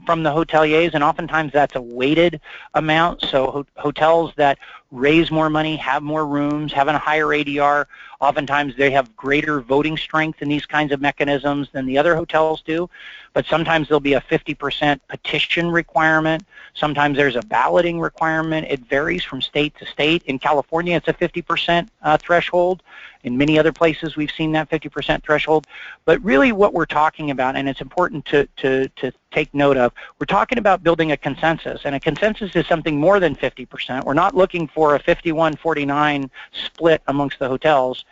from the hoteliers, and oftentimes that's a weighted amount. So hotels that raise more money, have more rooms, have a higher ADR, oftentimes they have greater voting strength in these kinds of mechanisms than the other hotels do. But sometimes there'll be a 50% petition requirement. Sometimes there's a balloting requirement. It varies from state to state. In California, it's a 50% threshold. In many other places, we've seen that 50% threshold. But really what we're talking about, and it's important to take note of, we're talking about building a consensus. And a consensus is something more than 50%. We're not looking for a 51-49 split amongst the hotels.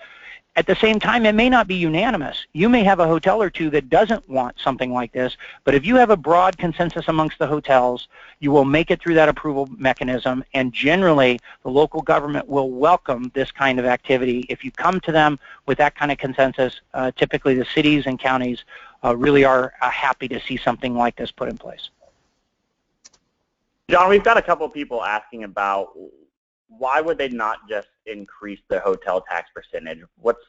At the same time, it may not be unanimous. You may have a hotel or two that doesn't want something like this, but if you have a broad consensus amongst the hotels, you will make it through that approval mechanism, and generally the local government will welcome this kind of activity. If you come to them with that kind of consensus, typically the cities and counties really are happy to see something like this put in place.
John, we've got a couple people asking about why would they not just increase the hotel tax percentage? What's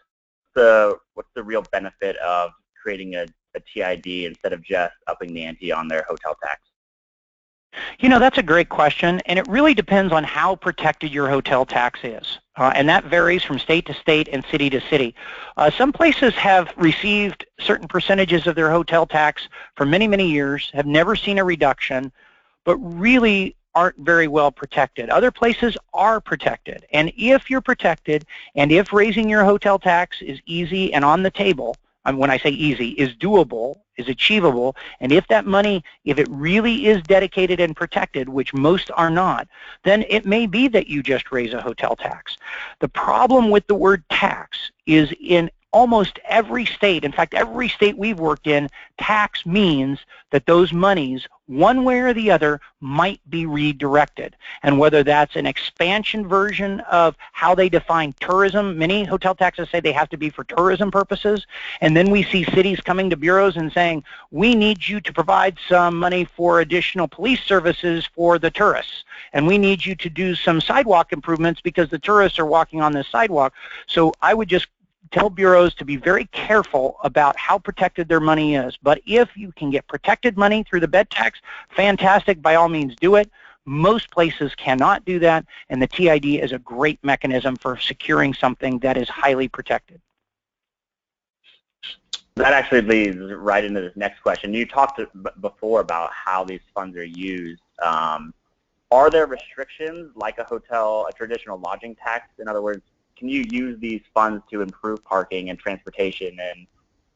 the real benefit of creating a TID instead of just upping the ante on their hotel tax?
You know, that's a great question, and it really depends on how protected your hotel tax is. And that varies from state to state and city to city. Some places have received certain percentages of their hotel tax for many, many years, have never seen a reduction, but really aren't very well protected. Other places are protected. And if you're protected, and if raising your hotel tax is easy and on the table, when I say easy, is doable, is achievable, and if that money, if it really is dedicated and protected, which most are not, then it may be that you just raise a hotel tax. The problem with the word tax is in almost every state, in fact, every state we've worked in, tax means that those monies, one way or the other, might be redirected. And whether that's an expansion version of how they define tourism, many hotel taxes say they have to be for tourism purposes, and then we see cities coming to bureaus and saying, we need you to provide some money for additional police services for the tourists, and we need you to do some sidewalk improvements because the tourists are walking on this sidewalk. So I would just tell bureaus to be very careful about how protected their money is. But if you can get protected money through the bed tax, fantastic, by all means do it. Most places cannot do that, and the TID is a great mechanism for securing something that is highly protected.
That actually leads right into this next question. You talked before about how these funds are used. Are there restrictions like a traditional lodging tax? In other words, can you use these funds to improve parking and transportation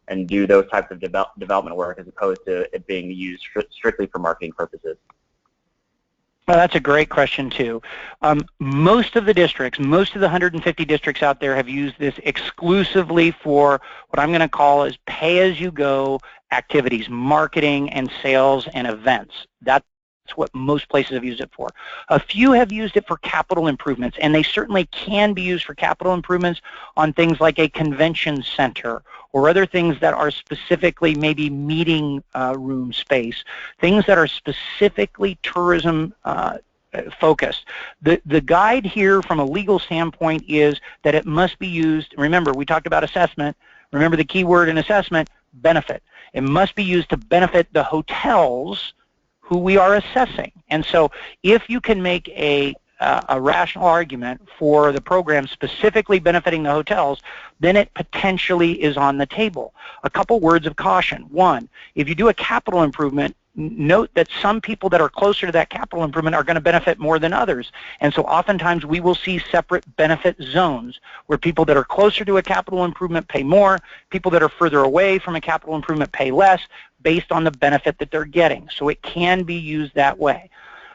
and do those types of development work as opposed to it being used strictly for marketing purposes?
Well, that's a great question, too. Most of the districts, most of the 150 districts out there have used this exclusively for what I'm going to call is pay-as-you-go activities, marketing and sales and events. That's what most places have used it for. A few have used it for capital improvements, and they certainly can be used for capital improvements on things like a convention center or other things that are specifically maybe meeting room space, things that are specifically tourism focused. The guide here from a legal standpoint is that it must be used, remember we talked about assessment, remember the key word in assessment, benefit. It must be used to benefit the hotels who we are assessing. And so if you can make a rational argument for the program specifically benefiting the hotels, then it potentially is on the table. A couple words of caution. One, if you do a capital improvement, note that some people that are closer to that capital improvement are going to benefit more than others. And so oftentimes we will see separate benefit zones where people that are closer to a capital improvement pay more, people that are further away from a capital improvement pay less based on the benefit that they're getting. So it can be used that way.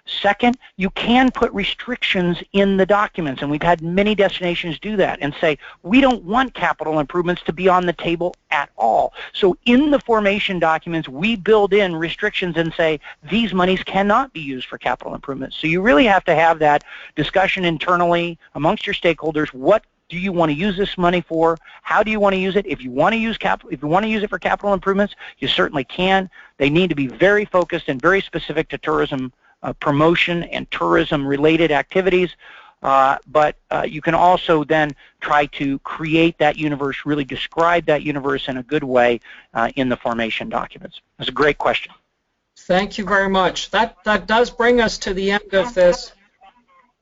Second, you can put restrictions in the documents, and we've had many destinations do that and say, we don't want capital improvements to be on the table at all. So in the formation documents, we build in restrictions and say, these monies cannot be used for capital improvements. So you really have to have that discussion internally amongst your stakeholders. What do you want to use this money for? How do you want to use it? If you want to use it for capital improvements, you certainly can. They need to be very focused and very specific to tourism promotion and tourism related activities, but you can also then try to create that universe, really describe that universe in a good way in the formation documents. That's a great question.
Thank you very much. That does bring us to the end of this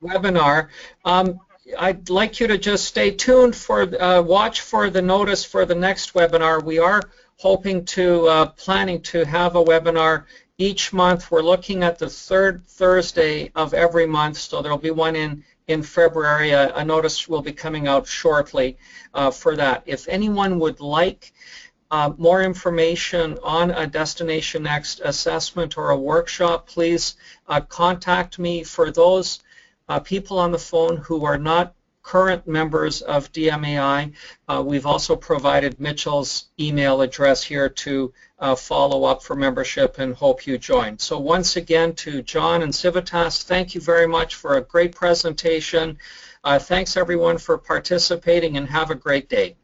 webinar. I'd like you to just stay tuned for, watch for the notice for the next webinar. We are hoping to, planning to have a webinar each month. We're looking at the third Thursday of every month, so there'll be one in February. A notice will be coming out shortly for that. If anyone would like more information on a Destination Next assessment or a workshop, please contact me. For those people on the phone who are not current members of DMAI, we've also provided Mitchell's email address here to follow up for membership, and hope you join. So once again, to John and CIVITAS, thank you very much for a great presentation. Thanks everyone for participating, and have a great day.